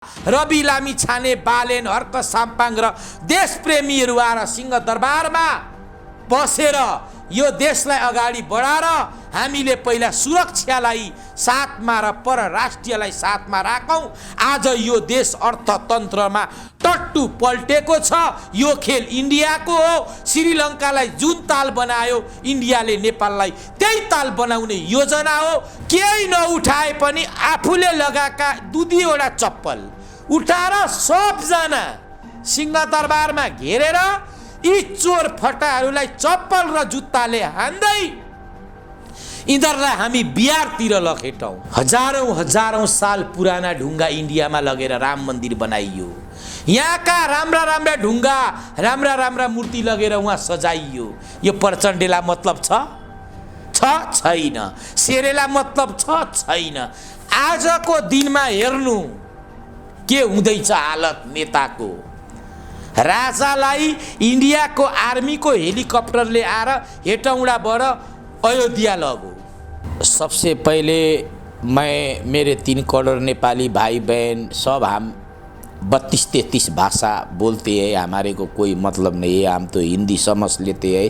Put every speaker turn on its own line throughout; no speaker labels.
रवि लामी छाने बालेन हर्क साम्पाङ र देशप्रेमीहरू आएर सिंहदरबारमा बसेर यो देशलाई अगाडि बढाएर हामीले पहिला सुरक्षालाई साथमा र परराष्ट्रियलाई साथमा राखौं। आज यो देश अर्थतन्त्रमा टट्टु पल्टेको छ। यो खेल इन्डियाको हो। श्रीलङ्कालाई जुन ताल बनायो इन्डियाले नेपाललाई त्यही ताल बनाउने योजना हो। केही नउठाए पनि आफूले लगाएका दुईवटा चप्पल उठाएर सबजना सिंहदरबारमा घेरेर यी चोर फटाहरूलाई चप्पल र जुत्ताले हान्दै यिनीहरूलाई हामी बिहारतिर लखेटौं। हजारौं साल पुराना ढुङ्गा इन्डियामा लगेर राम मन्दिर बनाइयो। यहाँका राम्रा राम्रा ढुङ्गा राम्रा मूर्ति लगेर उहाँ सजाइयो। यो प्रचण्डलाई मतलब छ छैन। शेरेलाई मतलब छ छैन। आजको दिनमा हेर्नु के हुँदैछ हालत नेताको। राजालाई इन्डियाको आर्मीको हेलिकप्टरले आएर हेटौडाबाट अयोध्या लगो। सबसे पहले मैं मेरे 3 करोड़ नेपाली भाई बहन सब हम 32-33 भाषा बोलते हैं। हमारे को कोई मतलब नहीं है, हम तो हिंदी समझ लेते हैं।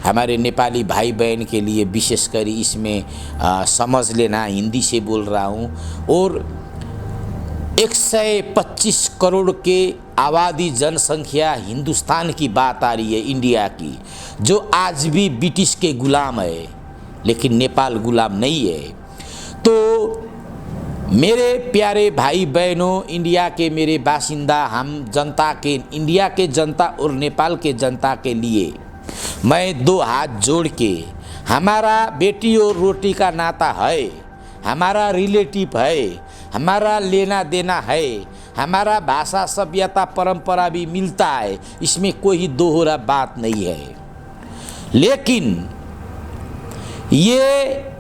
हमारे नेपाली भाई बहन के लिए विशेषकर इसमें समझ लेना, हिंदी से बोल रहा हूँ। और 125 करोड़ के आबादी जनसंख्या हिंदुस्तान की बात आ रही है, इंडिया की, जो आज भी ब्रिटिश के गुलाम है, लेकिन नेपाल गुलाम नहीं है। तो मेरे प्यारे भाई बहनों, इंडिया के मेरे बासिंदा, हम जनता के, इंडिया के जनता और नेपाल के जनता के लिए मैं 2 हाथ जोड़ के, हमारा बेटी और रोटी का नाता है, हमारा रिलेटिव है, हमारा लेना देना है, हमारा भाषा सभ्यता परंपरा भी मिलता है, इसमें कोई दोहरा बात नहीं है। लेकिन ये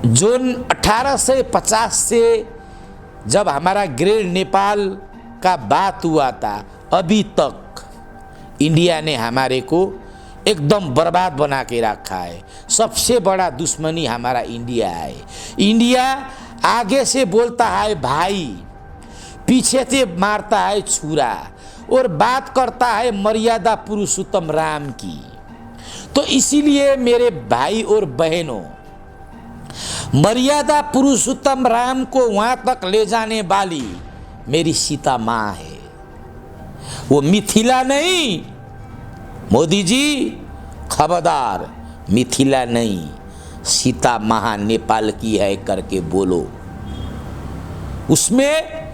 जोन 1850 से जब हमारा ग्रेट नेपाल का बात हुआ था, अभी तक इंडिया ने हमारे को एकदम बर्बाद बना के रखा है। सबसे बड़ा दुश्मनी हमारा इंडिया है। इंडिया आगे से बोलता है भाई, पीछे से मारता है छुरा, और बात करता है मर्यादा पुरुषोत्तम राम की। तो इसीलिए मेरे भाई और बहनों, मर्यादा पुरुषोत्तम राम को वहां तक ले जाने वाली मेरी सीता माँ है। वो मिथिला नहीं, मोदी जी खबरदार, मिथिला नहीं, सीता माँ नेपाल की है करके बोलो। उसमें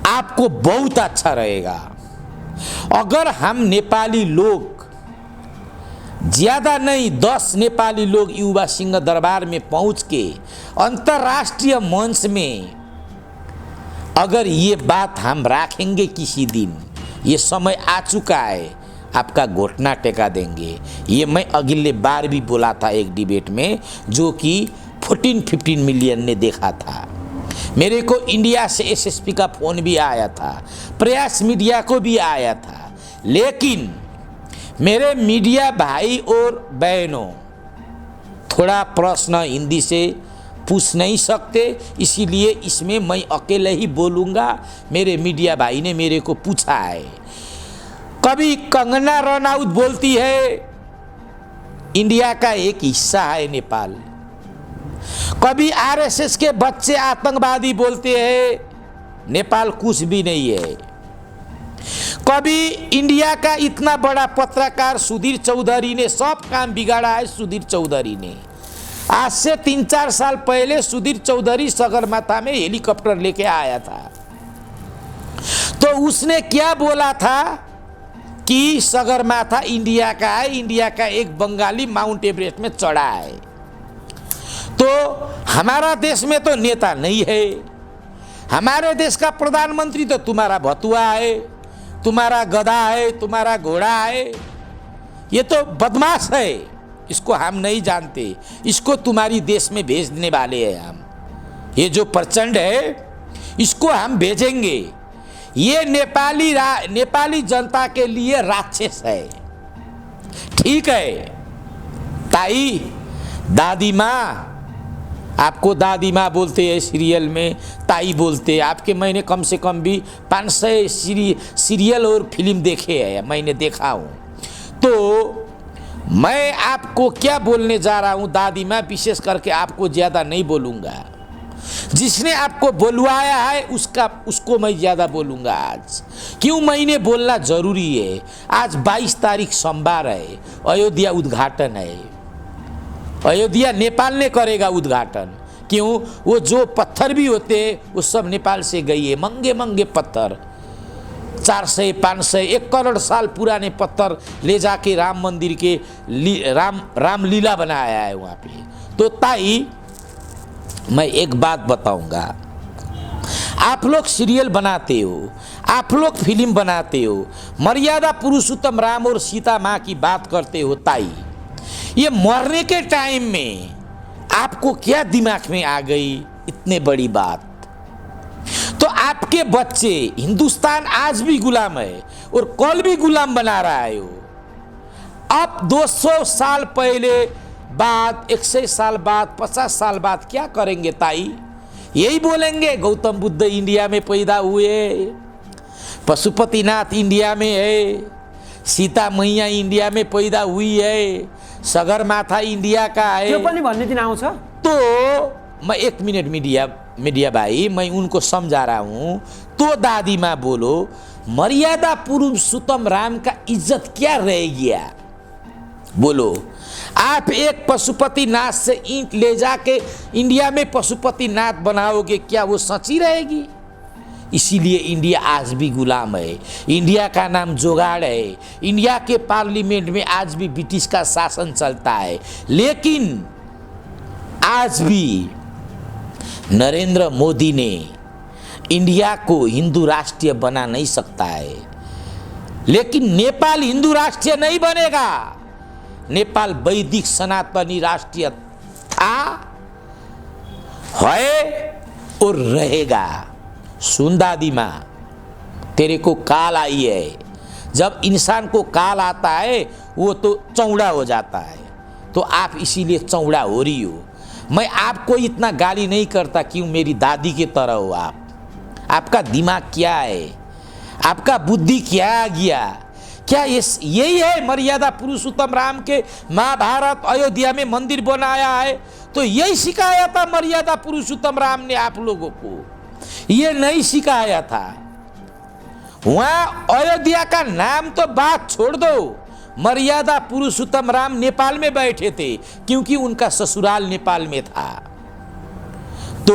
आपको बहुत अच्छा रहेगा। अगर हम नेपाली लोग ज़्यादा नहीं 10 नेपाली लोग युवा सिंहदरबार में पहुंच के अंतर्राष्ट्रीय मंच में अगर ये बात हम रखेंगे किसी दिन, ये समय आ चुका है, आपका घुटना टेका देंगे। ये मैं अगले बार भी बोला था एक डिबेट में, जो कि 14-15 मिलियन ने देखा था। मेरे को इंडिया से एसएसपी का फ़ोन भी आया था, प्रयास मीडिया को भी आया था। लेकिन मेरे मीडिया भाई और बहनों, थोड़ा प्रश्न हिंदी से पूछ नहीं सकते, इसीलिए इसमें मैं अकेले ही बोलूँगा। मेरे मीडिया भाई ने मेरे को पूछा है। कभी कंगना रनौत बोलती है इंडिया का एक हिस्सा है नेपाल, कभी आरएसएस के बच्चे आतंकवादी बोलते हैं नेपाल कुछ भी नहीं है, कभी इंडिया का इतना बड़ा पत्रकार सुधीर चौधरी ने सब काम बिगाड़ा है। सुधीर चौधरी ने आज से 3-4 साल पहले सुधीर चौधरी सगरमाथा में हेलीकॉप्टर लेके आया था, तो उसने क्या बोला था कि सगरमाथा इंडिया का है, इंडिया का एक बंगाली माउंट एवरेस्ट में चढ़ा है। तो हमारा देश में तो नेता नहीं है, हमारे देश का प्रधानमंत्री तो तुम्हारा भतुआ है, तुम्हारा गधा है, तुम्हारा घोड़ा है, ये तो बदमाश है, इसको हम नहीं जानते, इसको तुम्हारी देश में भेजने वाले हैं हम। ये जो प्रचंड है इसको हम भेजेंगे। ये नेपाली जनता के लिए राक्षस है। ठीक है ताई, दादी माँ, आपको दादी माँ बोलते हैं सीरियल में, ताई बोलते हैं। आपके मैंने कम से कम भी 500 सीरियल और फिल्म देखे हैं, मैंने देखा हूँ। तो मैं आपको क्या बोलने जा रहा हूँ दादी माँ, विशेष करके आपको ज़्यादा नहीं बोलूँगा। जिसने आपको बुलवाया है उसको मैं ज़्यादा बोलूँगा आज। क्यों मैंने बोलना ज़रूरी है। आज 22 तारीख सोमवार है, अयोध्या उद्घाटन है। अयोध्या नेपाल ने करेगा उद्घाटन। क्यों? वो जो पत्थर भी होते वो सब नेपाल से गई है, महंगे महंगे पत्थर, 400 500 1 करोड़ साल पुराने पत्थर ले जाके राम मंदिर के रामलीला बनाया है वहाँ पे। तो ताई मैं एक बात बताऊंगा, आप लोग सीरियल बनाते हो, आप लोग फिल्म बनाते हो, मर्यादा पुरुषोत्तम राम और सीता माँ की बात करते हो। ताई, ये मरने के टाइम में आपको क्या दिमाग में आ गई इतने बड़ी बात? तो आपके बच्चे, हिंदुस्तान आज भी गुलाम है और कल भी गुलाम बना रहा है वो। अब 200 साल पहले बाद, 100 साल बाद, 50 साल बाद क्या करेंगे ताई? यही बोलेंगे गौतम बुद्ध इंडिया में पैदा हुए, पशुपतिनाथ इंडिया में है, सीता मैया इंडिया में पैदा हुई है, सगरमाथा इंडिया का है।
त्यो पनि भन्ने दिन आउँछ।
तो मैं 1 मिनट मीडिया भाई, मैं उनको समझा रहा हूँ। तो दादी माँ बोलो, मर्यादा पुरुषोत्तम राम का इज्जत क्या रह गया? बोलो, आप एक पशुपतिनाथ से ईंट ले जाके इंडिया में पशुपतिनाथ बनाओगे, क्या वो सच्ची रहेगी? इसीलिए इंडिया आज भी गुलाम है। इंडिया का नाम जुगाड़ है। इंडिया के पार्लियामेंट में आज भी ब्रिटिश का शासन चलता है। लेकिन आज भी नरेंद्र मोदी ने इंडिया को हिंदू राष्ट्रीय बना नहीं सकता है। लेकिन नेपाल हिंदू राष्ट्रीय नहीं बनेगा। नेपाल वैदिक सनातनी राष्ट्रीय था, है और रहेगा। सुन दादी माँ, तेरे को काल आई है। जब इंसान को काल आता है वो तो चौड़ा हो जाता है। तो आप इसीलिए चौड़ा हो रही हो। मैं आपको इतना गाली नहीं करता, क्यों मेरी दादी के तरह हो आप। आपका दिमाग क्या है? आपका बुद्धि क्या आ गया? क्या यही है मर्यादा पुरुषोत्तम राम के? महाभारत अयोध्या में मंदिर बनाया है तो यही सिखाया था मर्यादा पुरुषोत्तम राम ने आप लोगों को। ये नहीं सिखाया था। वहां अयोध्या का नाम तो बात छोड़ दो, मर्यादा पुरुषोत्तम राम नेपाल में बैठे थे, क्योंकि उनका ससुराल नेपाल में था। तो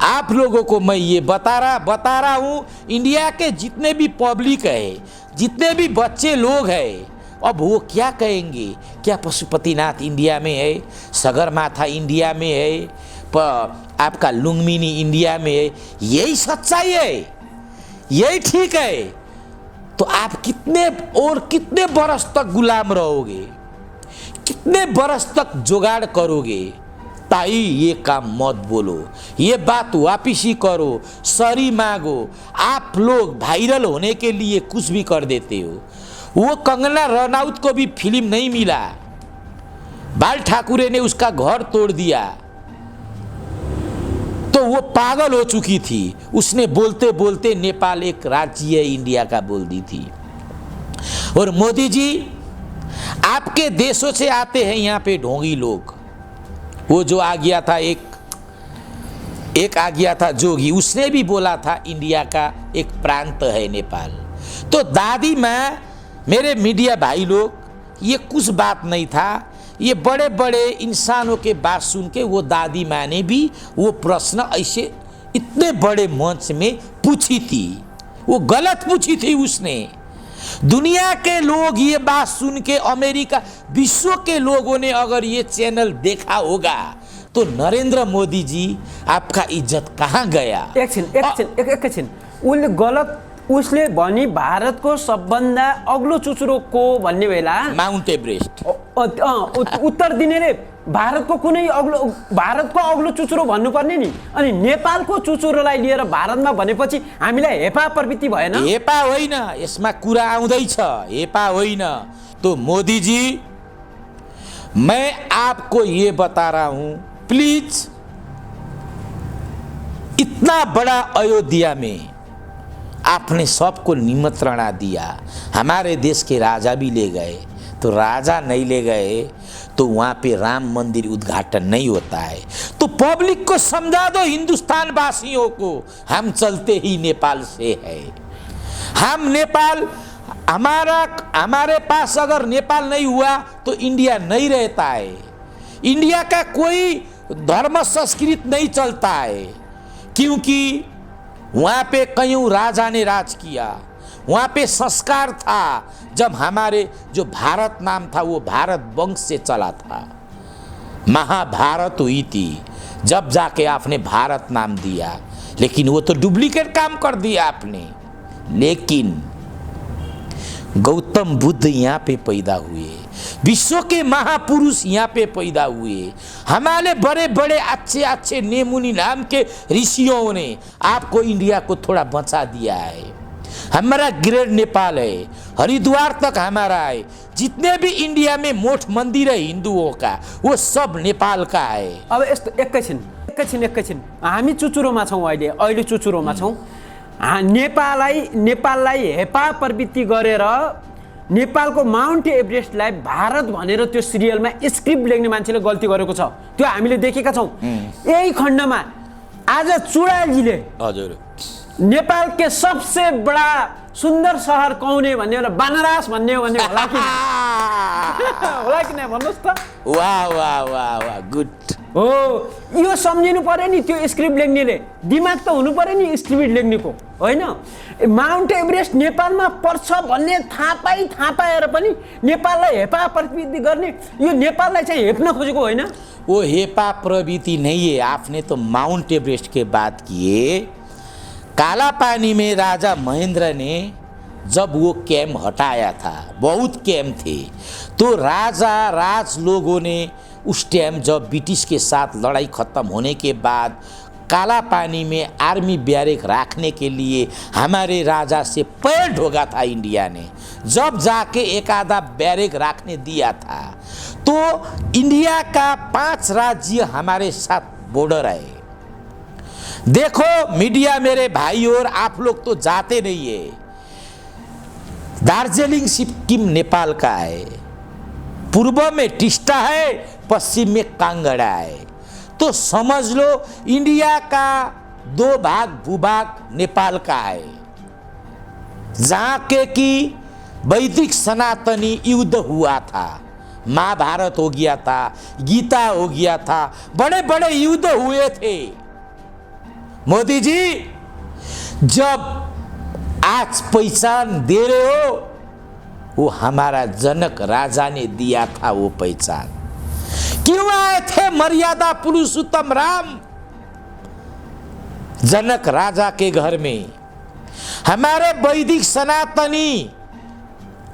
आप लोगों को मैं ये बता रहा हूँ, इंडिया के जितने भी पब्लिक है, जितने भी बच्चे लोग हैं, अब वो क्या कहेंगे? क्या पशुपतिनाथ इंडिया में है, सगरमाथा इंडिया में है, आपका लुम्बिनी इंडिया में है? यही सच्चाई है, यही ठीक है। तो आप कितने बरस तक गुलाम रहोगे? कितने बरस तक जुगाड़ करोगे? ताई, ये काम मत बोलो, ये बात वापिस ही करो, सॉरी मांगो। आप लोग वायरल होने के लिए कुछ भी कर देते हो। वो कंगना रनौत को भी फिल्म नहीं मिला, बाल ठाकुरे ने उसका घर तोड़ दिया, तो वो पागल हो चुकी थी। उसने बोलते बोलते नेपाल एक राज्य है इंडिया का बोल दी थी। और मोदी जी, आपके देशों से आते हैं यहाँ पे ढोंगी लोग। वो जो आ गया था, एक आ गया था जोगी, उसने भी बोला था इंडिया का एक प्रांत है नेपाल। तो दादी माँ, मेरे मीडिया भाई लोग, ये कुछ बात नहीं था। ये बड़े बड़े इंसानों के बात सुन के वो दादी माँ ने भी वो प्रश्न ऐसे इतने बड़े मंच में पूछी थी। वो गलत पूछी थी उसने। दुनिया के लोग ये बात सुन के, अमेरिका, विश्व के लोगों ने अगर ये चैनल देखा होगा तो नरेंद्र मोदी जी, आपका इज्जत कहाँ गया?
एकछिन उसले गलत, उसले भनी भारतको सबभन्दा अग्लो चुचुरो को भन्ने बेला
माउन्ट एभरेस्ट
उत्तर दिने रे भारतको कुनै भारतको अग्लो चुचुरो भन्नुपर्ने नि। अनि नेपालको चुचुरोलाई लिएर भारतमा भनेपछि हामीलाई हेपा प्रवृत्ति भएन?
हेपा होइन, यसमा कुरा आउँदैछ, हेपा होइन। तो मोदी जी, मैं आपको ये बता रहा हूँ, प्लीज इतना बड़ा अयोध्या में आपने सबको निमंत्रणा दिया, हमारे देश के राजा भी ले गए, तो राजा नहीं ले गए तो वहाँ पे राम मंदिर उद्घाटन नहीं होता है। तो पब्लिक को समझा दो, हिंदुस्तान वासियों को, हम चलते ही नेपाल से है। हम नेपाल, हमारे पास अगर नेपाल नहीं हुआ तो इंडिया नहीं रहता है। इंडिया का कोई धर्म संस्कृत नहीं चलता है, क्योंकि वहाँ पे कईयों राजा ने राज किया, वहाँ पे संस्कार था। जब हमारे जो भारत नाम था वो भारत वंश से चला था, महाभारत हुई थी, जब जाके आपने भारत नाम दिया, लेकिन वो तो डुप्लीकेट काम कर दिया आपने। लेकिन गौतम बुद्ध यहाँ पे पैदा हुए, विश्व के महापुरुष यहाँ पे पैदा हुए, हमारे बड़े बड़े अच्छे अच्छे नेमुनि नाम के ऋषियों ने आपको इंडिया को थोड़ा बचा दिया है। हमारा ग्रेट नेपाल है, हरिद्वार तक हमारा है। जितने भी इंडिया में मोठ मंदिर है हिंदुओं का, वो सब नेपाल का है।
अब यस्तो एकैछिन हामी चुचुरोमा छौँ, अहिले चुचुरोमा छौँ। नेपाललाई हेपा प्रवृत्ति गरेर नेपालको माउन्ट एभरेस्टलाई भारत भनेर त्यो सिरियलमा स्क्रिप्ट लेख्ने मान्छेले गल्ती गरेको छ, त्यो हामीले देखेका छौँ। यही खण्डमा आज चुडालजीले
हजुर
नेपाल के सबसे बड़ा सुन्दर शहर कौन है भन्ने, बनारस भन्ने होला कि होला कि नै भन्नुहोस् त।
वाह वाह वाह वाह, गुड
हो, यो सम्झिनु पर्यो नि, त्यो स्क्रिप्ट लेख्नेले दिमाग त हुनु पर्यो नि स्क्रिप्ट लेख्नेको, होइन? माउन्ट एभरेस्ट नेपालमा पर्छ भन्ने थाहा पाएर पनि नेपाललाई हेपा प्रवृत्ति गर्ने, यो नेपाललाई चाहिँ हेप्न खोजेको होइन।
वो हेपा प्रवृत्ति नहीं है, आपने तो माउंट एवरेस्ट के बात किए। काला पानी में राजा महेंद्र ने जब वो कैम्प हटाया था, बहुत कैम्प थे, तो राज लोगों ने उस टाइम जब ब्रिटिश के साथ लड़ाई ख़त्म होने के बाद काला पानी में आर्मी बैरक रखने के लिए हमारे राजा से पैर ढोगा था इंडिया ने। जब जाके एक आधा बैरक रखने दिया था, तो इंडिया का 5 राज्य हमारे साथ बॉर्डर है। देखो मीडिया मेरे भाई, और आप लोग तो जाते नहीं है। दार्जिलिंग सिक्किम नेपाल का है, पूर्व में टिस्टा है, पश्चिम में कांगड़ा है। तो समझ लो इंडिया का 2 भाग भूभाग नेपाल का है, जहाँ के कि वैदिक सनातनी युद्ध हुआ था, महाभारत हो गया था, गीता हो गया था, बड़े बड़े युद्ध हुए थे। मोदी जी, जब आज पहचान दे रहे हो, वो हमारा जनक राजा ने दिया था वो पहचान। क्यों आए थे मर्यादा पुरुषोत्तम राम जनक राजा के घर में? हमारे वैदिक सनातनी,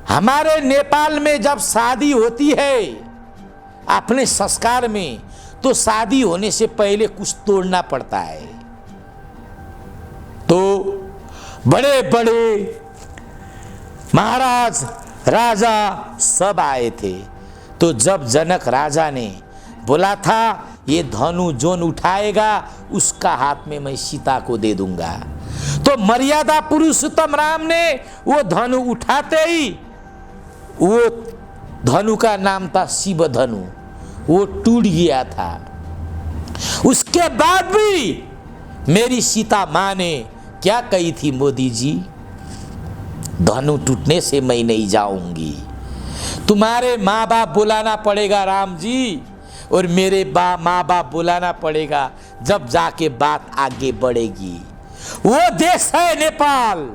हमारे नेपाल में जब शादी होती है अपने संस्कार में, तो शादी होने से पहले कुछ तोड़ना पड़ता है। तो बड़े बड़े महाराज राजा सब आए थे। तो जब जनक राजा ने बोला था ये धनु जोन उठाएगा उसका हाथ में मैं सीता को दे दूंगा, तो मर्यादा पुरुषोत्तम राम ने वो धनु उठाते ही, वो धनु का नाम था शिव धनु, वो टूट गया था। उसके बाद भी मेरी सीता माँ ने क्या कही थी मोदी जी? धनु टूटने से मैं नहीं जाऊंगी, तुम्हारे माँ बाप बुलाना पड़ेगा राम जी, और मेरे माँ बाप बुलाना पड़ेगा, जब जाके बात आगे बढ़ेगी। वो देश है नेपाल।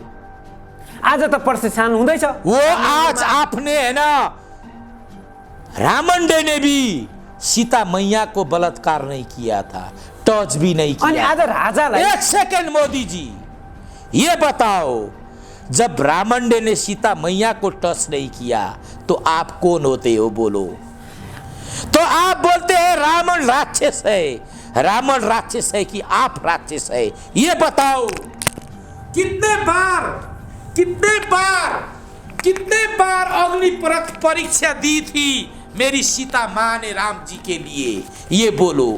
आज त प्रशिक्षण हुँदैछ।
वो आज आपने है ना, रामंडे ने भी सीता मैया को बलात्कार नहीं किया था, टच भी नहीं किया।
आज राजालाई,
एक सेकंड मोदी जी, ये बताओ, जब रामंडे ने सीता मैया को टच नहीं किया तो आप कौन होते हो बोलो? तो आप बोलते हैं रावण राक्षस है, रावण राक्षस है कि आप राक्षस है? ये बताओ, कितने बार अग्नि परीक्षा दी थी मेरी सीता माँ ने राम जी के लिए? ये बोलो।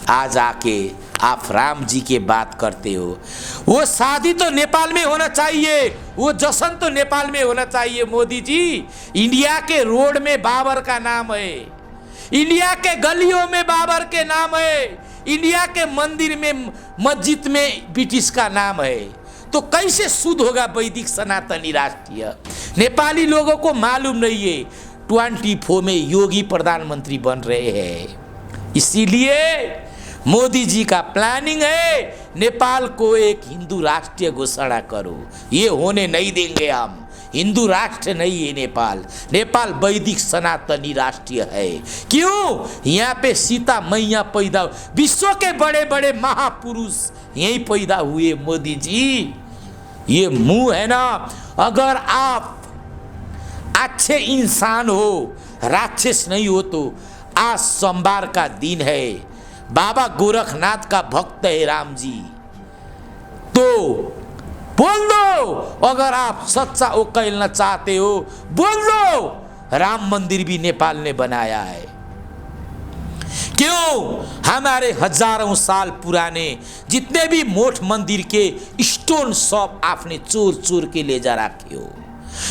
आज आके आप राम जी की बात करते हो। वो शादी तो नेपाल में होना चाहिए, वो जश्न तो नेपाल में होना चाहिए मोदी जी। इंडिया के रोड में बाबर का नाम है, इंडिया के गलियों में बाबर के नाम है, इंडिया के मंदिर में मस्जिद में ब्रिटिश का नाम है। तो कैसे शुद्ध होगा वैदिक सनातनी राष्ट्रीय? नेपाली लोगों को मालूम नहीं है 24 में योगी प्रधानमंत्री बन रहे हैं। इसीलिए मोदी जी का प्लानिंग है नेपाल को एक हिंदू राष्ट्रीय घोषणा करो। ये होने नहीं देंगे हम। हिंदू राष्ट्र नहीं है नेपाल, नेपाल वैदिक सनातनी राष्ट्रीय है। क्यों? यहाँ पे सीता मैया पैदा, विश्व के बड़े बड़े महापुरुष यहीं पैदा हुए मोदी जी। ये मुंह है ना, अगर आप अच्छे इंसान हो, राक्षस नहीं हो, तो आज सोमवार का दिन है, बाबा गोरखनाथ का भक्त है राम जी, तो बोल दो। अगर आप सच्चा उकेलना चाहते हो बोल दो, राम मंदिर भी नेपाल ने बनाया है। क्यों? हमारे हजारों साल पुराने जितने भी मोठ मंदिर के स्टोन सब आपने चोर चोर के ले जा रखे हो।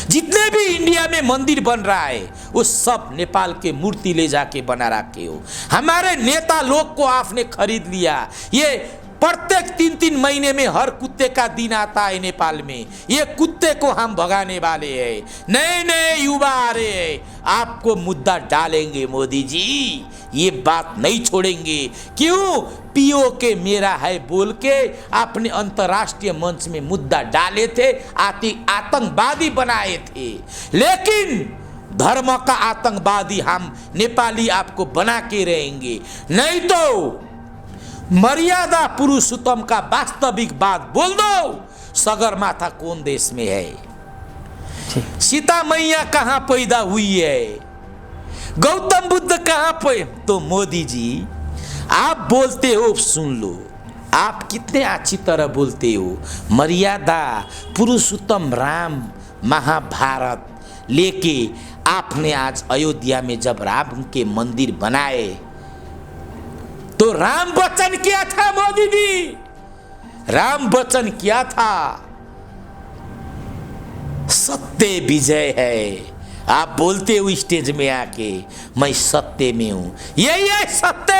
जितने भी इंडिया में मंदिर बन रहा है वो सब नेपाल के मूर्ति ले जाके बना रखे हो। हमारे नेता लोग को आपने खरीद लिया। ये प्रत्येक 3-3 महीने में हर कुत्ते का दिन आता है नेपाल में, ये कुत्ते को हम भगाने वाले हैं। नए नए युवा आ रहे हैं, आपको मुद्दा डालेंगे मोदी जी, ये बात नहीं छोड़ेंगे। क्यों? पीओके मेरा है बोल के आपने अंतर्राष्ट्रीय मंच में मुद्दा डाले थे, आतंकवादी बनाए थे, लेकिन धर्म का आतंकवादी हम नेपाली आपको बना के रहेंगे। नहीं तो मर्यादा पुरुषोत्तम का वास्तविक बात बोल दो। सगरमाथा कौन देश में है? सीता मैया कहाँ पैदा हुई है? गौतम बुद्ध कहाँ पे? तो मोदी जी आप बोलते हो, सुन लो, आप कितने अच्छी तरह बोलते हो। मर्यादा पुरुषोत्तम राम महाभारत लेके आपने आज अयोध्या में जब राम के मंदिर बनाए तो राम वचन क्या था मोदी जी? राम वचन क्या था? सत्य विजय है। आप बोलते हो स्टेज में आके मैं सत्य में हूं, यही है सत्य।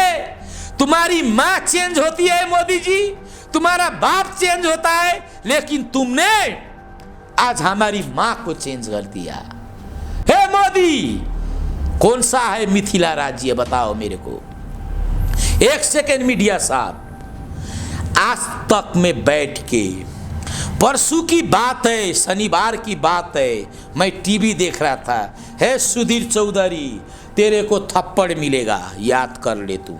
तुम्हारी माँ चेंज होती है मोदी जी, तुम्हारा बाप चेंज होता है, लेकिन तुमने आज हमारी माँ को चेंज कर दिया। हे मोदी, कौन सा है मिथिला राज्य बताओ मेरे को। एक सेकेंड मीडिया साहब, आज तक में बैठ के, परसों की बात है, शनिवार की बात है, मैं टीवी देख रहा था। है सुधीर चौधरी, तेरे को थप्पड़ मिलेगा, याद कर ले तू।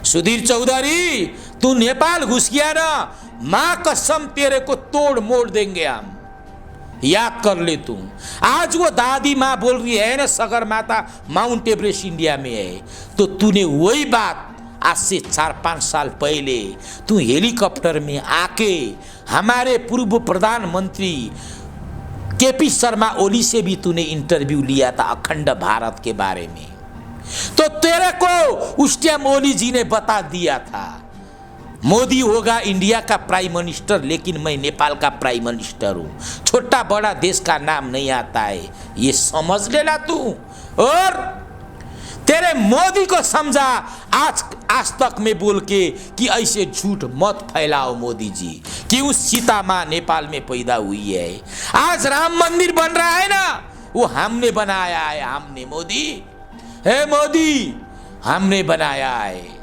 सुधीर चौधरी, तू नेपाल घुस गया ना, मां कसम तेरे को तोड़ मोड़ देंगे हम, याद कर ले तू। आज वो दादी माँ बोल रही है ना सगरमाथा माउंट एवरेस्ट इंडिया में है, तो तूने वही बात आज से 4-5 साल पहले तू हेलीकॉप्टर में आके हमारे पूर्व प्रधानमंत्री केपी शर्मा ओली से भी तूने इंटरव्यू लिया था अखंड भारत के बारे में। तो तेरे को उस टाइम ओली जी ने बता दिया था मोदी होगा इंडिया का प्राइम मिनिस्टर, लेकिन मैं नेपाल का प्राइम मिनिस्टर हूं। छोटा बड़ा देश का नाम नहीं आता है, ये समझ लेना तू। और तेरे मोदी को समझा आज तक में बोल के कि ऐसे झूठ मत फैलाओ मोदी जी, कि उस सीता माँ नेपाल में पैदा हुई है। आज राम मंदिर बन रहा है ना, वो हमने बनाया है, हमने मोदी, हे मोदी, हमने बनाया है।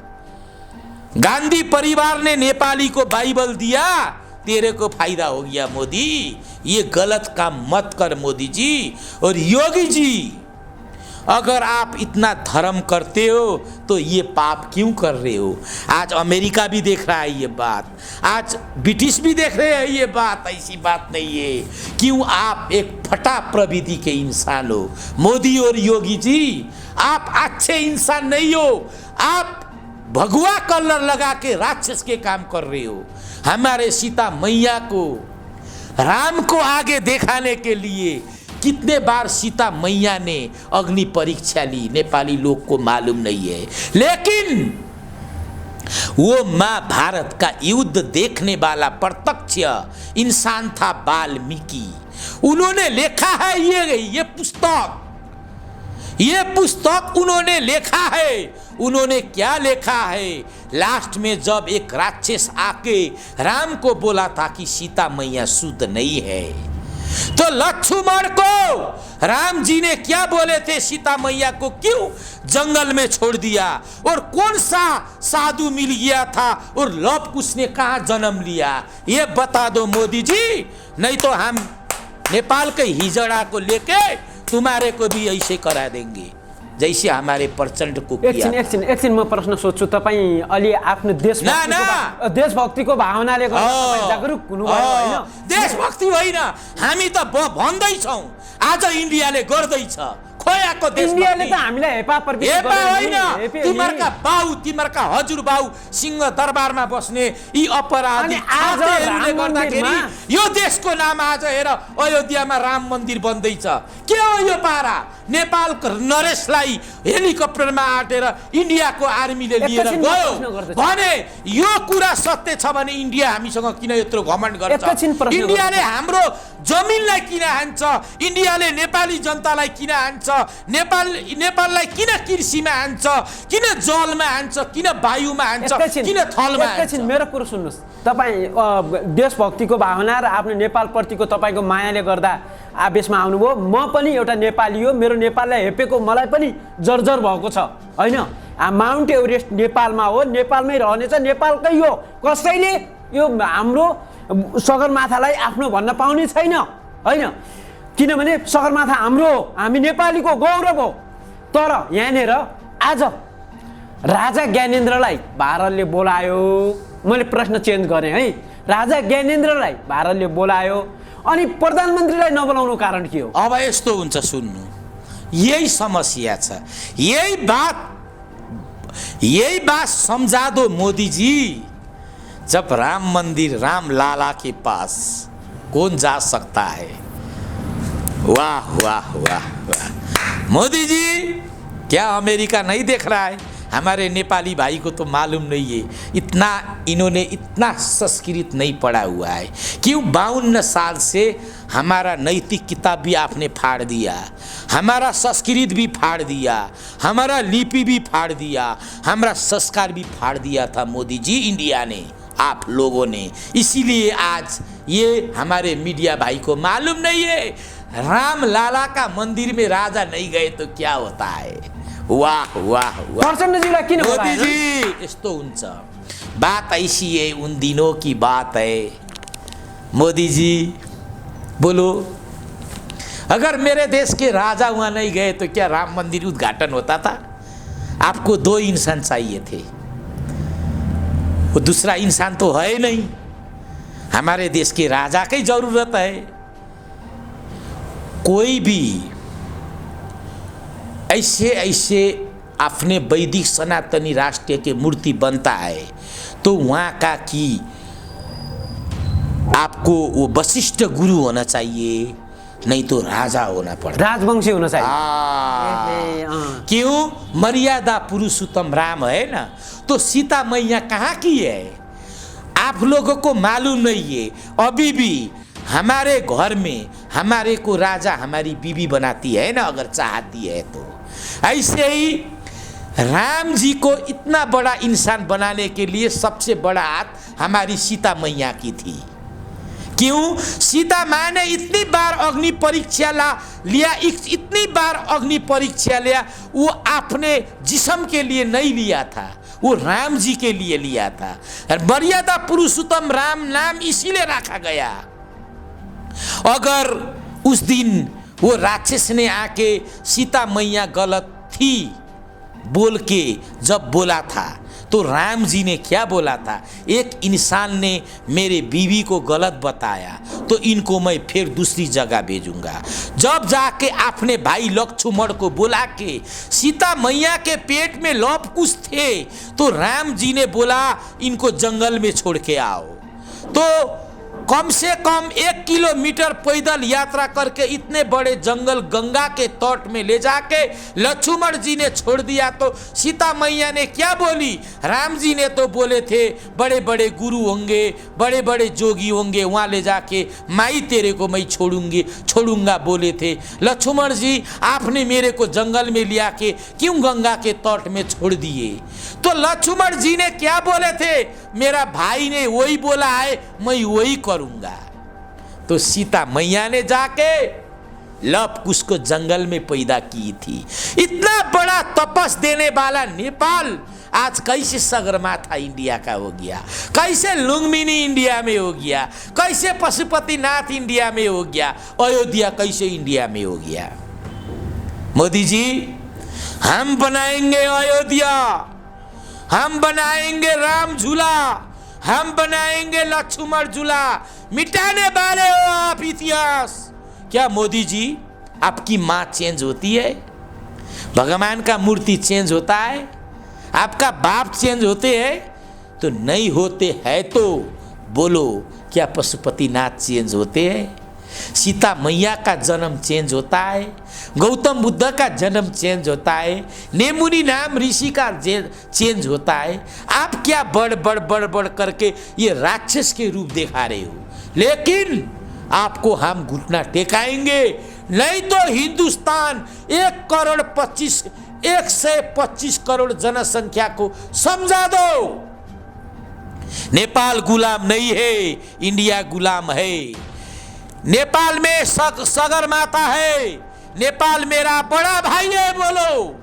गांधी परिवार ने नेपाली को बाइबल दिया, तेरे को फायदा हो गया मोदी। ये गलत काम मत कर मोदी जी। और योगी जी, अगर आप इतना धर्म करते हो तो ये पाप क्यों कर रहे हो? आज अमेरिका भी देख रहा है ये बात, आज ब्रिटिश भी देख रहे हैं ये बात। ऐसी बात नहीं है। क्यों? आप एक फटा प्रवृत्ति के इंसान हो मोदी और योगी जी, आप अच्छे इंसान नहीं हो। आप भगवा कलर लगा के राक्षस के काम कर रहे हो। हमारे सीता मैया को, राम को आगे दिखाने के लिए कितने बार सीता मैया ने अग्नि परीक्षा ली, नेपाली लोग को मालूम नहीं है। लेकिन वो महाभारत का युद्ध देखने वाला प्रत्यक्ष इंसान था वाल्मीकि। उन्होंने लिखा है ये पुस्तक उन्होंने लिखा है। उन्होंने क्या लिखा है? लास्ट में जब एक राक्षस आके राम को बोला था कि सीता मैया शुद्ध नहीं है, तो लक्ष्मण को राम जी ने क्या बोले थे? सीता मैया को क्यों जंगल में छोड़ दिया? और कौन सा साधु मिल गया था? और लव कुश ने कहाँ जन्म लिया? ये बता दो मोदी जी, नहीं तो हम नेपाल के हिजड़ा को लेके तुम्हारे को भी ऐसे करा देंगे जैसे हमारे प्रचंड को किया।
एकछिन म प्रश्न सोध्छु। तपाईँ अलि आफ्नो देशभक्तिको भावनाले गर्दा जागरुक हुनुभयो हैन?
देशभक्ति होइन, हामी त भन्दैछौँ आज इन्डियाले गर्दैछ खोयाको देश।
इन्डियाले त हामीलाई हेपा
होइन, तिमीहरूका बाउ तिमीहरूका हजुरबाउ सिंह दरबारमा बस्ने यी अपराधी आजहरूले गर्दाखेरि यो देशको नाम आज हेर अयोध्यामा राम मन्दिर बन्दैछ। के हो यो पारा? नेपाल नरेशलाई हेलिकप्टरमा आटेर इन्डियाको आर्मीले लिएर गयो भने यो कुरा सत्य छ भने इन्डिया हामीसँग किन यत्रो घमण्ड गर्छ? इन्डियाले हाम्रो जमिनलाई किन हान्छ? इन्डियाले नेपाली जनतालाई किन हान्छ? नेपाललाई किन कृषिमा हान्छ? किन जलमा हान्छ? किन वायुमा हान्छ? किन थलमा हान्छ?
मेरो कुरो सुन्नुहोस्। तपाईँ देशभक्तिको भावना र आफ्नो नेपालप्रतिको तपाईँको मायाले गर्दा आवेशमा आउनुभयो। म पनि एउटा नेपाली हो, मेरो नेपाललाई हेपेको मलाई पनि जर्जर भएको छ होइन? माउन्ट एभरेस्ट नेपालमा हो, नेपालमै रहनेछ, नेपालकै हो। कसैले यो हाम्रो सगरमाथालाई आफ्नो भन्न पाउने छैन होइन? किनभने सगरमाथा हाम्रो हो, हामी नेपालीको गौरव हो। तर यहाँनिर आज राजा ज्ञानेन्द्रलाई भारतले बोलायो। मैले प्रश्न चेन्ज गरेँ है। राजा ज्ञानेन्द्रलाई भारतले बोलायो अनि प्रधानमन्त्रीलाई नबोलाउनु कारण के हो?
अब यस्तो हुन्छ, सुन्नु, यही समस्या छ। यही बात समझा दो मोदी जी। जब राम मंदिर राम लाला के पास कौन जा सकता है? वाह वाह वाह वाह। मोदी जी क्या अमेरिका नहीं देख रहा है? हमारे नेपाली भाई को तो मालूम नहीं है, इन्होंने इतना संस्कृत नहीं पढ़ा हुआ है। क्यों? 52 साल से हमारा नैतिक किताब भी आपने फाड़ दिया, हमारा संस्कृत भी फाड़ दिया, हमारा लिपि भी फाड़ दिया, हमारा संस्कार भी फाड़ दिया था मोदी जी इंडिया ने, आप लोगों ने। इसीलिए आज ये हमारे मीडिया भाई को मालूम नहीं है राम लाला का मंदिर में राजा नहीं गए तो क्या होता है। वाह वाह वाह। मोदी जी यस्तो हुन्छ। बात ऐसी है, उन दिनों की बात है। मोदी जी बोलो, अगर मेरे देश के राजा वहाँ नहीं गए तो क्या राम मंदिर उद्घाटन होता था? आपको 2 इंसान चाहिए थे, वो दूसरा इंसान तो है नहीं। हमारे देश के राजा की जरूरत है। कोई भी ऐसे अपने वैदिक सनातनी राष्ट्र के मूर्ति बनता है तो वहाँ का कि आपको वो वशिष्ठ गुरु होना चाहिए, नहीं तो राजा होना पड़ता,
राजवंशी होना चाहिए।
क्यों? मर्यादा पुरुषोत्तम राम है ना, तो सीता मैया कहाँ की है? आप लोगों को मालूम नहीं है। अभी भी हमारे घर में हमारे को राजा हमारी बीवी बनाती है ना, अगर चाहती है तो। ऐसे ही राम जी को इतना बड़ा इंसान बनाने के लिए सबसे बड़ा हाथ हमारी सीता मैया की थी। क्यों? सीता माँ ने इतनी बार अग्नि परीक्षा लिया, इतनी बार अग्नि परीक्षा लिया, वो अपने जिस्म के लिए नहीं लिया था, वो राम जी के लिए लिया था। मर्यादा पुरुषोत्तम राम नाम इसीलिए रखा गया। अगर उस दिन वो राक्षस ने आके सीता मैया गलत थी बोल के जब बोला था, तो राम जी ने क्या बोला था? एक इंसान ने मेरे बीवी को गलत बताया तो इनको मैं फिर दूसरी जगह भेजूंगा। जब जाके अपने भाई लक्ष्मण को बुला के सीता मैया के पेट में लव कुश थे तो राम जी ने बोला इनको जंगल में छोड़ के आओ। तो कम से कम 1 किलोमीटर पैदल यात्रा करके इतने बड़े जंगल गंगा के तट में ले जाके लक्ष्मण जी ने छोड़ दिया तो सीता मैया ने क्या बोली? राम जी ने तो बोले थे बड़े बड़े गुरु होंगे, बड़े बड़े जोगी होंगे, वहाँ ले जाके माई तेरे को मैं छोड़ूंगा बोले थे। लक्ष्मण जी आपने मेरे को जंगल में लिया के क्यों गंगा के तट में छोड़ दिए? तो लक्ष्मण जी ने क्या बोले थे? मेरा भाई ने वही बोला है, मैं वही करूंगा। तो सीता मैया ने जाके लव कुश को जंगल में पैदा की थी। इतना बड़ा तपस देने वाला नेपाल आज कैसे सगरमाथा इंडिया का हो गया, कैसे लुम्बिनी इंडिया में हो गया, कैसे पशुपतिनाथ इंडिया में हो गया, अयोध्या कैसे इंडिया में हो गया? मोदी जी, हम बनाएंगे अयोध्या, हम बनाएंगे राम झूला, हम बनाएंगे लक्ष्मण झूला। मिटाने वाले हो आप इतिहास। क्या मोदी जी आपकी माँ चेंज होती है? भगवान का मूर्ति चेंज होता है? आपका बाप चेंज होते हैं? तो नहीं होते हैं तो बोलो, क्या पशुपतिनाथ चेंज होते हैं? सीता मैया का जन्म चेंज होता है, गौतम बुद्ध का जन्म चेंज होता है, नेमुनी नाम ऋषि का चेंज होता है। आप क्या बड़ करके ये राक्षस के रूप दिखा रहे हो? लेकिन आपको हम घुटना टेकाएंगे, नहीं तो हिंदुस्तान 125 करोड़ जनसंख्या को समझा दो, नेपाल गुलाम नहीं है, इंडिया गुलाम है। नेपाल में सगरमाथा है, नेपाल मेरा बड़ा भाई है। बोलो,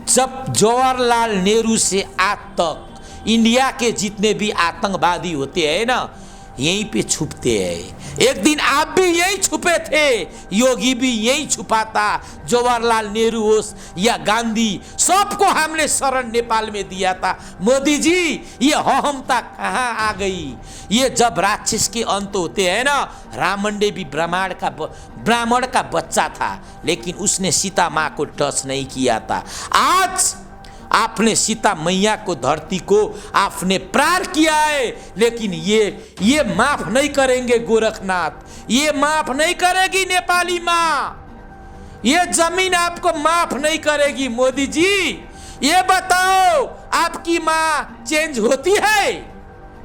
जब जवाहरलाल नेहरू से आज तक इंडिया के जितने भी आतंकवादी होते हैं ना, यहीं पे छुपते हैं। एक दिन आप भी यही छुपे थे, योगी भी यही छुपा था, जवाहरलाल नेहरू हो या गांधी, सबको हमने शरण नेपाल में दिया था। मोदी जी, ये अहमता कहाँ आ गई? ये जब राक्षस के अंत होते हैं ना, रामंडे भी ब्राह्मण का बच्चा था, लेकिन उसने सीता माँ को टच नहीं किया था। आज आपने सीता मैया को, धरती को आपने प्रार किया है, लेकिन ये माफ नहीं करेंगे गोरखनाथ, ये माफ नहीं करेगी नेपाली माँ, ये जमीन आपको माफ नहीं करेगी। मोदी जी, ये बताओ, आपकी माँ चेंज होती है?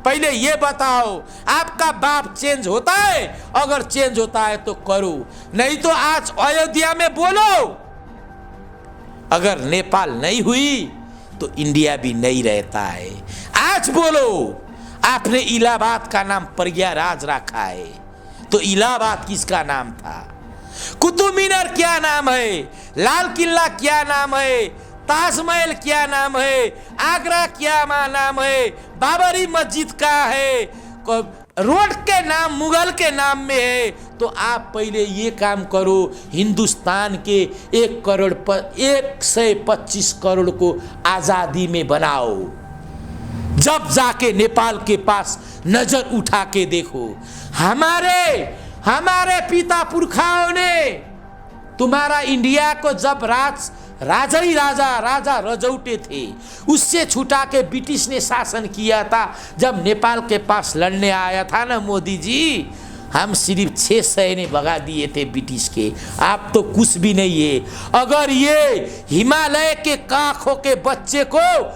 पहले ये बताओ, आपका बाप चेंज होता है? अगर चेंज होता है तो करो, नहीं तो आज अयोध्या में बोलो। अगर नेपाल नहीं हुई तो इंडिया भी नहीं रहता है। आज बोलो, आपने इलाहाबाद का नाम प्रयागराज रखा है, तो इलाहाबाद किसका नाम था? कुतुब मीनार क्या नाम है? लाल किला क्या नाम है? ताजमहल क्या नाम है? आगरा क्या नाम है? बाबरी मस्जिद का है? रोड के नाम मुगल के नाम में है। तो आप पहले ये काम करो, हिंदुस्तान के 125 करोड़ को आज़ादी में बनाओ। जब जाके नेपाल के पास नजर उठा के देखो, हमारे पिता पुरखाओं ने तुम्हारा इंडिया को जब राजा रजौटे थे, उससे छुटा के ब्रिटिश ने शासन किया था। जब नेपाल के पास लड़ने आया था ना मोदी जी, हम सिर्फ 6 सैनिक भगा दिए थे ब्रिटिश के। आप तो कुछ भी नहीं है। अगर ये हिमालय के काखों के बच्चे को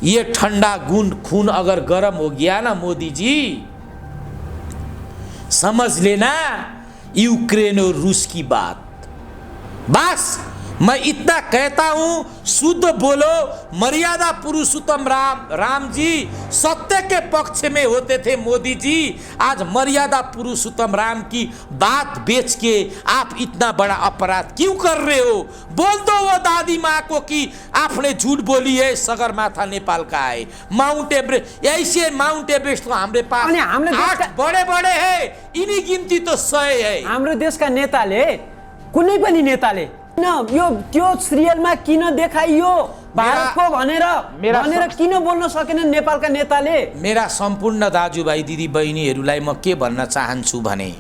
ये ठंडा खून अगर गर्म हो गया ना मोदी जी, समझ लेना यूक्रेन और रूस की बात। बस मैं इतना कहता हूं, शुद्ध बोलो। मर्यादा पुरुषोत्तम राम जी सत्य के पक्ष में होते थे मोदी जी। आज मर्यादा पुरुषोत्तम राम की बात बेच के आप इतना बड़ा अपराध क्यों कर रहे हो? बोल दो वो दादी माँ को कि आपने झूठ बोली है, सगरमाथा नेपाल का है, माउंट एवरेस्ट। ऐसे माउंट एवरेस्ट तो हमारे पास 8 बड़े है, इन्हीं गिनती तो 100 है।
हाम्रो देशका नेताले, कुनै पनि नेताले यो त्यो सिरियलमा किन देखाइयो भारतको भनेर किन बोल्न सकेन नेपालका नेताले?
मेरा सम्पूर्ण दाजुभाइ दिदी बहिनीहरूलाई म के भन्न चाहन्छु भने,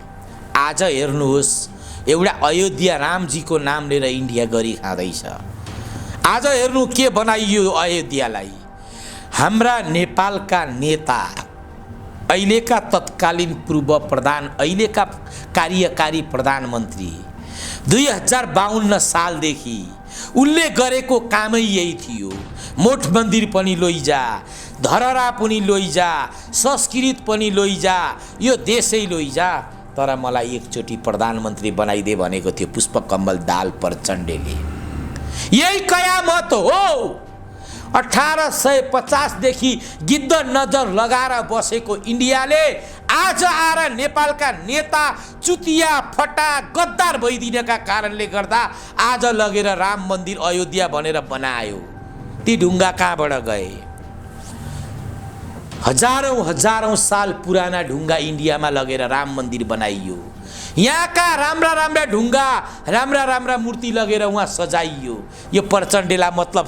आज हेर्नुहोस्, एउटा अयोध्या रामजीको नाम लिएर इन्डिया गरी खाँदैछ। आज हेर्नु के बनाइयो अयोध्यालाई। हाम्रा नेपालका नेता अहिलेका तत्कालीन पूर्व प्रधान अहिलेका कार्यकारी प्रधानमन्त्री 2052 सालदेखि उनले गरेको कामै यही थियो। मठ मन्दिर पनि लैजा, धरहरा पनि लैजा, संस्कृत पनि लैजा, यो देशै लैजा, तर मलाई एकचोटि प्रधानमन्त्री बनाइदे भनेको थियो पुष्पकमल दाहाल प्रचण्डले। यही कयामत हो। 1850 देखि गिद्ध नजर लगाएर बसेको इन्डियाले आज आएर नेपालका नेता चुतिया फटा गद्दार भइदिनका कारणले गर्दा आज लगेर राम मन्दिर अयोध्या भनेर बनायो। ती ढुङ्गा कहाँबाट गए? हजारौं साल पुराना ढुङ्गा इन्डियामा लगेर राम मन्दिर बनाइयो। यहाँका राम्रा राम्रा ढुङ्गा, राम्रा राम्रा मूर्ति लगेर उहाँ सजाइयो। यो प्रचण्डलाई मतलब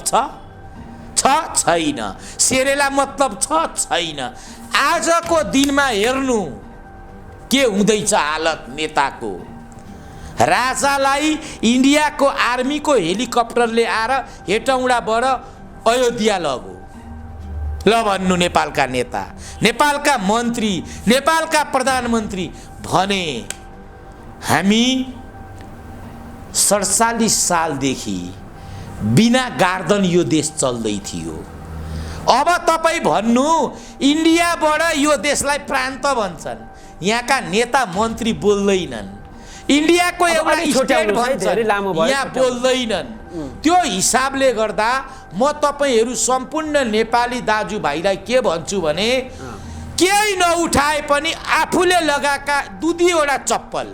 छैन। शेरेलाई मतलब छैन। आजको दिनमा हेर्नु के हुँदैछ हालत नेताको। राजालाई इन्डियाको आर्मीको हेलिकप्टरले आएर हेटौँडाबाट अयोध्या लगो। ल भन्नु नेपालका नेता, नेपालका मन्त्री, नेपालका प्रधानमन्त्री भने हामी 47 सालदेखि बिना गार्दन यो देश चल्दै थियो। अब तपाईँ भन्नु इन्डियाबाट यो देशलाई प्रान्त भन्छन्, यहाँका नेता मन्त्री बोल्दैनन्। इन्डियाको एउटा स्टेट भन्छन्, यहाँ बोल्दैनन्। त्यो हिसाबले गर्दा म तपाईहरू सम्पूर्ण नेपाली दाजुभाइलाई के भन्छु भने केही नउठाए पनि आफूले लगाएका 2-2वटा चप्पल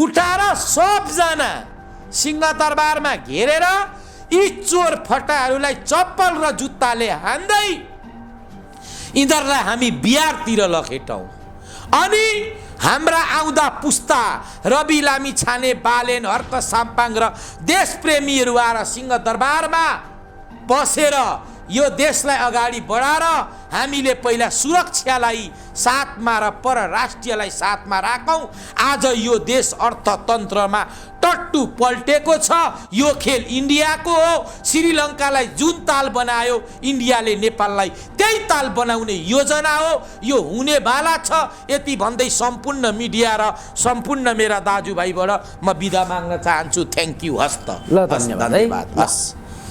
उठाएर सबजना सिंहदरबारमा घेरेर यी चोर फटाहरूलाई चप्पल र जुत्ताले हान्दै यिनीहरूलाई हामी बिहारतिर लखेटौँ। अनि हाम्रा आउँदा पुस्ता रवि लामी छाने, बालेन, हर्क साम्पाङ र देशप्रेमीहरू आएर सिंहदरबारमा बसेर यो देशलाई अगाडि बढाएर हामीले पहिला सुरक्षालाई साथमा र परराष्ट्रियलाई साथमा राखौँ। आज यो देश अर्थतन्त्रमा टट्टु पल्टेको छ। यो खेल इन्डियाको हो। श्रीलङ्कालाई जुन ताल बनायो इन्डियाले नेपाललाई त्यही ताल बनाउने योजना हो। यो हुनेवाला छ। यति भन्दै सम्पूर्ण मिडिया र सम्पूर्ण मेरा दाजुभाइबाट म बिदा माग्न चाहन्छु। Thank you. हस्त।
ल धन्यवाद।
हस्।